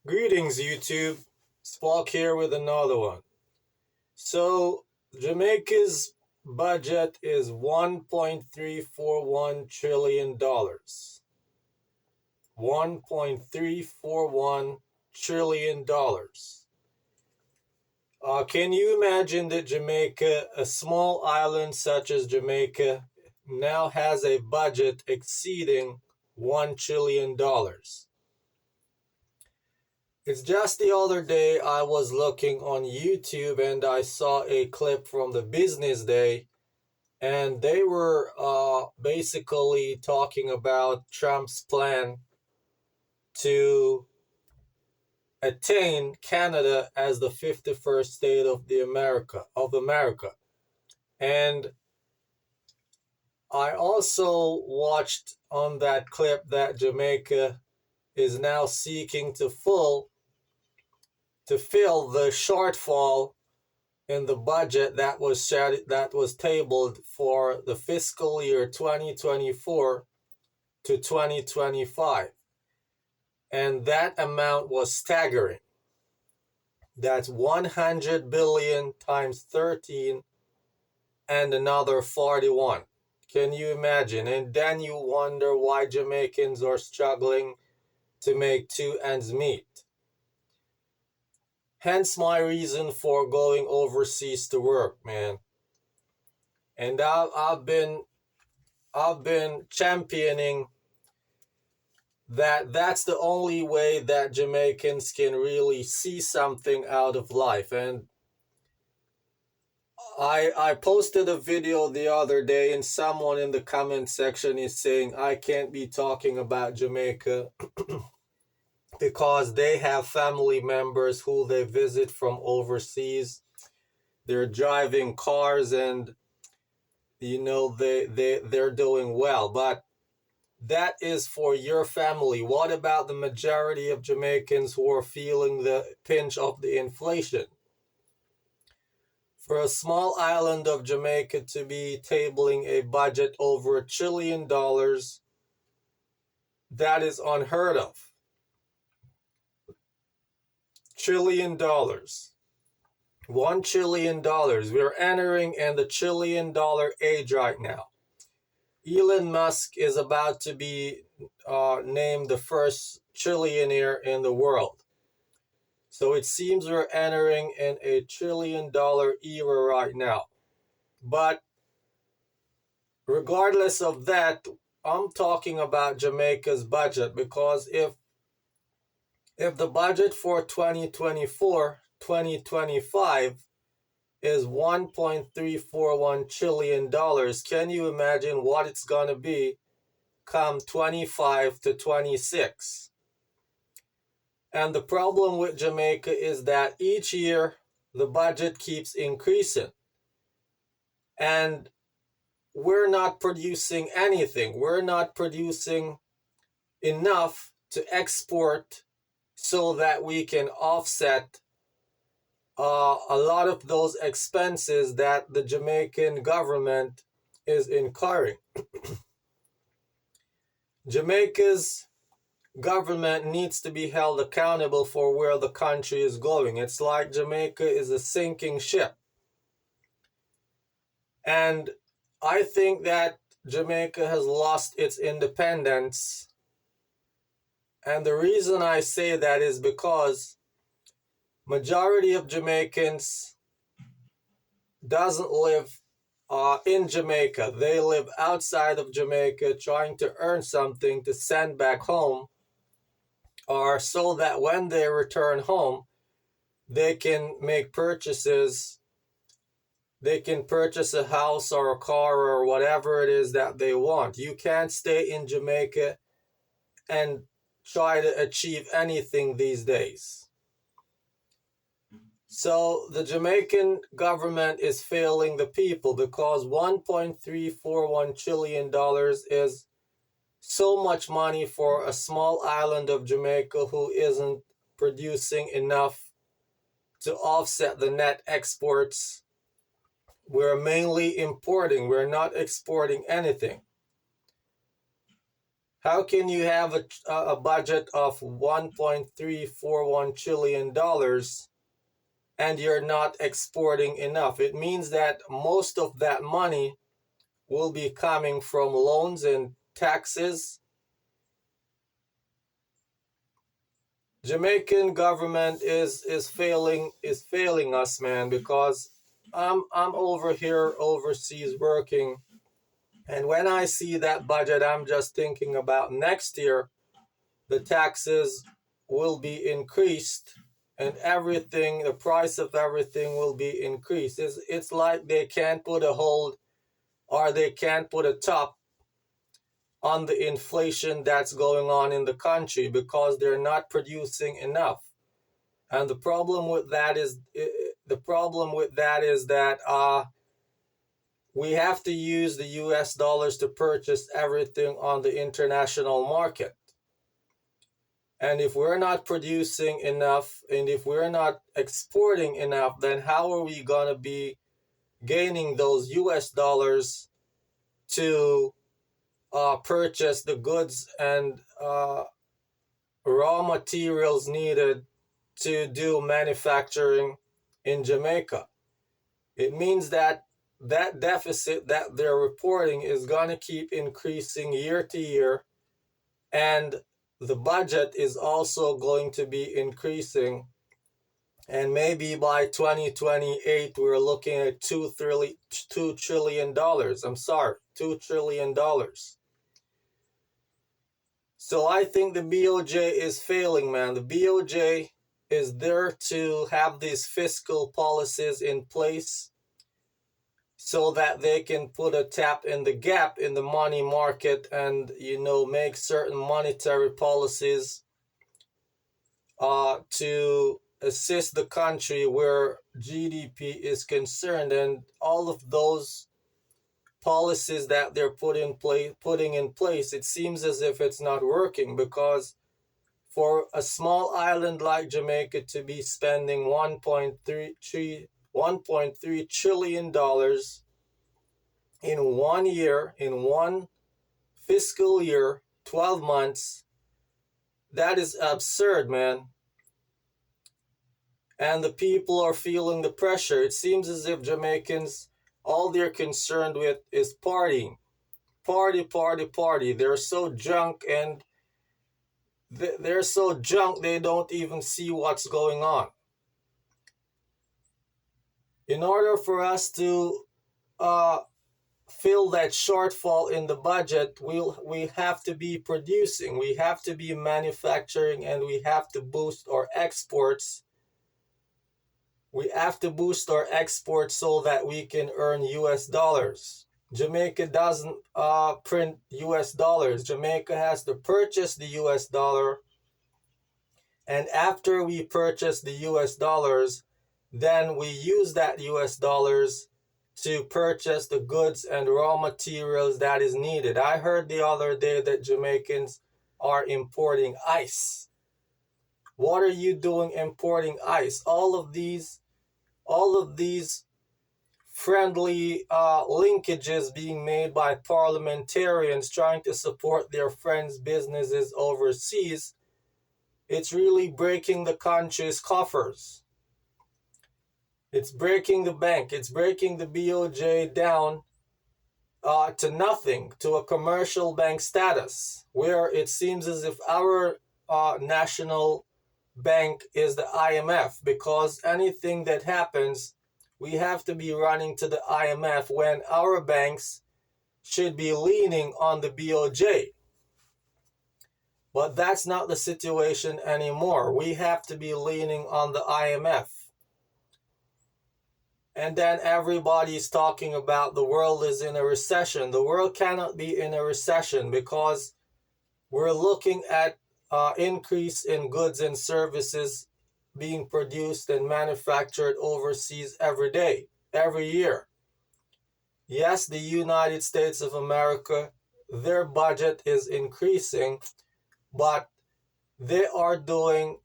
Greetings, YouTube. Spock here with another one. So, Jamaica's budget is $1.341 trillion. $1.341 trillion. Can you imagine that Jamaica, a small island such as Jamaica, now has a budget exceeding $1 trillion? It's just the other day I was looking on YouTube and I saw a clip from the Business Day, and they were basically talking about Trump's plan to attain Canada as the 51st state of America. And I also watched on that clip that Jamaica is now seeking to fill the shortfall in the budget that was tabled for the fiscal year 2024 to 2025, and that amount was staggering. That's 100 billion times 13 and another 41. Can you imagine? And then you wonder why Jamaicans are struggling to make two ends meet. Hence my reason for going overseas to work, man. And I've been championing that's the only way that Jamaicans can really see something out of life. And I posted a video the other day, and someone in the comment section is saying I can't be talking about Jamaica because they have family members who they visit from overseas. They're driving cars and they're doing well, but that is for your family. What about the majority of Jamaicans who are feeling the pinch of the inflation? For a small island of Jamaica to be tabling a budget over $1 trillion, that is unheard of. $1 trillion. $1 trillion. We're entering in the $1 trillion age right now. Elon Musk is about to be named the first trillionaire in the world. So it seems we're entering in a $1 trillion era right now. But regardless of that, I'm talking about Jamaica's budget, because if the budget for 2024-2025 is $1.341 trillion, can you imagine what it's going to be come 25 to 26? And the problem with Jamaica is that each year the budget keeps increasing. And we're not producing anything. We're not producing enough to export so that we can offset a lot of those expenses that the Jamaican government is incurring. Jamaica's government needs to be held accountable for where the country is going. It's like Jamaica is a sinking ship. And I think that Jamaica has lost its independence. And the reason I say that is because majority of Jamaicans doesn't live in Jamaica. They live outside of Jamaica trying to earn something to send back home, or so that when they return home, they can make purchases. They can purchase a house or a car or whatever it is that they want. You can't stay in Jamaica and try to achieve anything these days. So the Jamaican government is failing the people because $1.341 trillion is so much money for a small island of Jamaica who isn't producing enough to offset the net exports. We're mainly importing. We're not exporting anything. How can you have a budget of $1.341 trillion and you're not exporting enough? It means that most of that money will be coming from loans and taxes. Jamaican government is failing us, man, because I'm over here overseas working, and when I see that budget, I'm just thinking about next year. The taxes will be increased, and everything, the price of everything will be increased. It's like they can't put a hold, or they can't put a top on the inflation that's going on in the country because they're not producing enough. And the problem with that is that we have to use the US dollars to purchase everything on the international market. And if we're not producing enough and if we're not exporting enough, then how are we going to be gaining those US dollars to purchase the goods and raw materials needed to do manufacturing in Jamaica? It means that that deficit that they're reporting is going to keep increasing year to year, and the budget is also going to be increasing. And maybe by 2028, we're looking at $2 trillion. I'm sorry, $2 trillion. So I think the BOJ is failing, man. The BOJ is there to have these fiscal policies in place so that they can put a tap in the gap in the money market and, make certain monetary policies to assist the country where GDP is concerned. And all of those policies that they're putting in place, it seems as if it's not working, because for a small island like Jamaica to be spending $1.3 trillion in 1 year, in one fiscal year, 12 months, that is absurd, man. And the people are feeling the pressure. It seems as if Jamaicans, all they're concerned with is partying. Party, party, party. They're so drunk, and they're so drunk they don't even see what's going on. In order for us to fill that shortfall in the budget, we have to be producing, we have to be manufacturing, and we have to boost our exports. We have to boost our exports so that we can earn US dollars. Jamaica doesn't print US dollars. Jamaica has to purchase the US dollar, and after we purchase the US dollars, then we use that US dollars to purchase the goods and raw materials that is needed. I heard the other day that Jamaicans are importing ice. What are you doing importing ice? All of these friendly linkages being made by parliamentarians trying to support their friends' businesses overseas, it's really breaking the country's coffers. It's breaking the bank. It's breaking the BOJ down to nothing, to a commercial bank status, where it seems as if our national bank is the IMF, because anything that happens, we have to be running to the IMF when our banks should be leaning on the BOJ. But that's not the situation anymore. We have to be leaning on the IMF. And then everybody's talking about the world is in a recession. The world cannot be in a recession because we're looking at increase in goods and services being produced and manufactured overseas every day, every year. Yes, the United States of America, their budget is increasing, but they are doing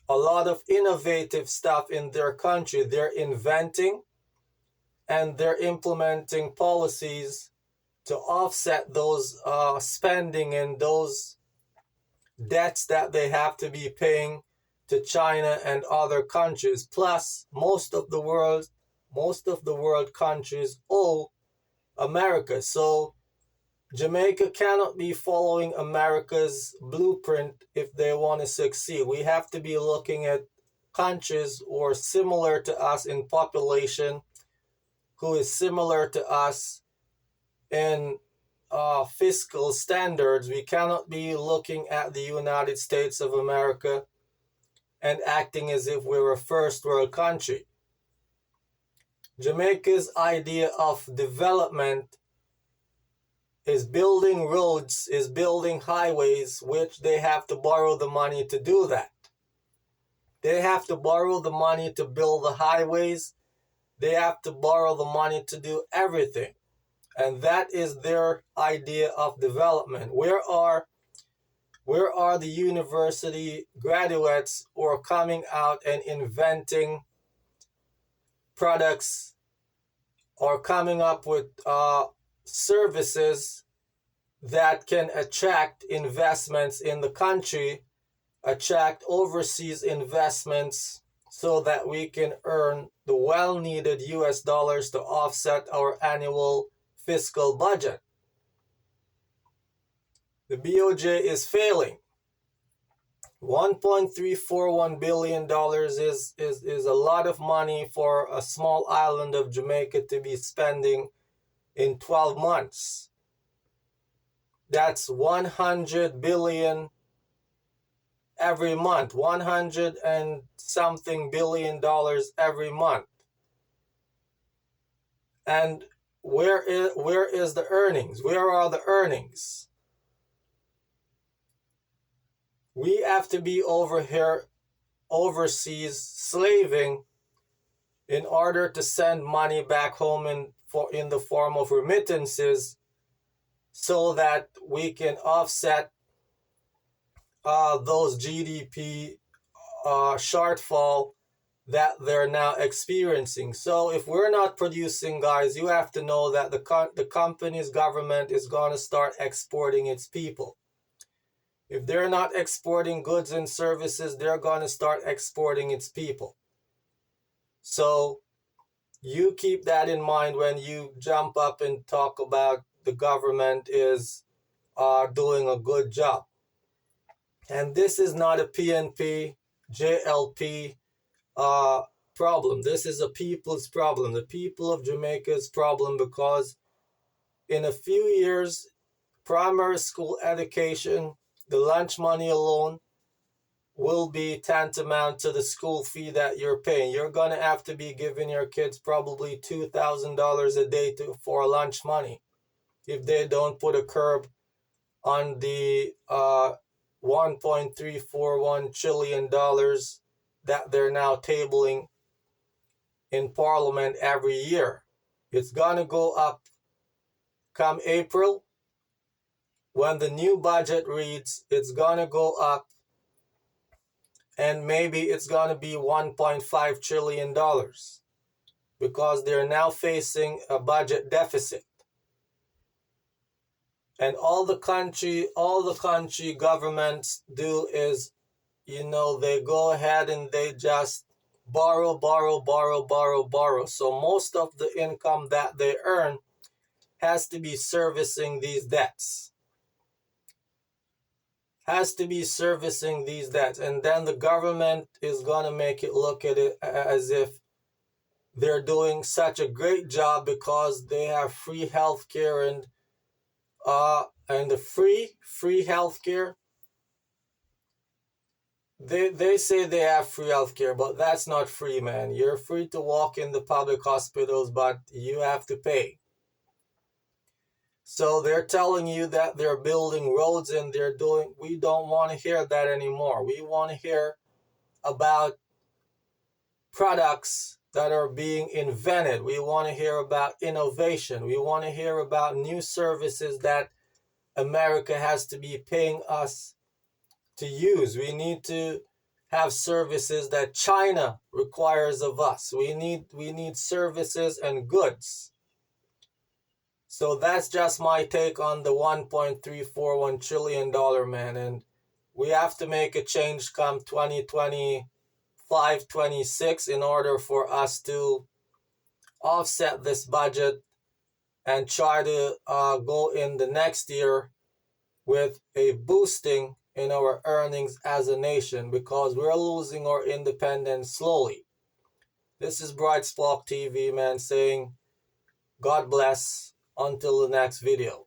a lot of innovative stuff in their country. They're inventing and they're implementing policies to offset those spending and those debts that they have to be paying to China and other countries. Plus, most of the world countries owe America. So Jamaica cannot be following America's blueprint if they want to succeed. We have to be looking at countries who are similar to us in population, who is similar to us in fiscal standards. We cannot be looking at the United States of America and acting as if we're a first world country. Jamaica's idea of development is building roads, is building highways, which they have to borrow the money to do that. They have to borrow the money to build the highways. They have to borrow the money to do everything. And that is their idea of development. Where are the university graduates who are coming out and inventing products or coming up with services that can attract investments in the country, attract overseas investments so that we can earn the well-needed US dollars to offset our annual fiscal budget? The BOJ is failing. $1.341 billion is a lot of money for a small island of Jamaica to be spending in 12 months. That's 100 billion every month, 100 and something billion dollars every month. And where is the earnings? Where are the earnings? We have to be over here overseas slaving in order to send money back home in the form of remittances so that we can offset those GDP shortfall that they're now experiencing. So if we're not producing, guys, you have to know that the company's government is going to start exporting its people. If they're not exporting goods and services, they're going to start exporting its people. So you keep that in mind when you jump up and talk about the government is doing a good job. And this is not a PNP, JLP problem. This is a people's problem, the people of Jamaica's problem, because in a few years, primary school education, the lunch money alone will be tantamount to the school fee that you're paying. You're going to have to be giving your kids probably $2,000 a day for lunch money if they don't put a curb on the $1.341 trillion that they're now tabling in Parliament every year. It's going to go up come April. When the new budget reads, it's going to go up, and maybe it's going to be $1.5 trillion because they're now facing a budget deficit. And all the country governments do is, they go ahead and they just borrow. So most of the income that they earn has to be servicing these debts. And then the government is going to make it look at it as if they're doing such a great job because they have free healthcare and the free healthcare. They say they have free healthcare, but that's not free, man. You're free to walk in the public hospitals, but you have to pay. So they're telling you that they're building roads and we don't want to hear that anymore. We want to hear about products that are being invented. We want to hear about innovation. We want to hear about new services that America has to be paying us to use. We need to have services that China requires of us. We need services and goods. So that's just my take on the $1.341 trillion, man. And we have to make a change come 2025, 26 in order for us to offset this budget and try to go in the next year with a boosting in our earnings as a nation, because we're losing our independence slowly. This is Bright Spock TV, man, saying God bless until the next video.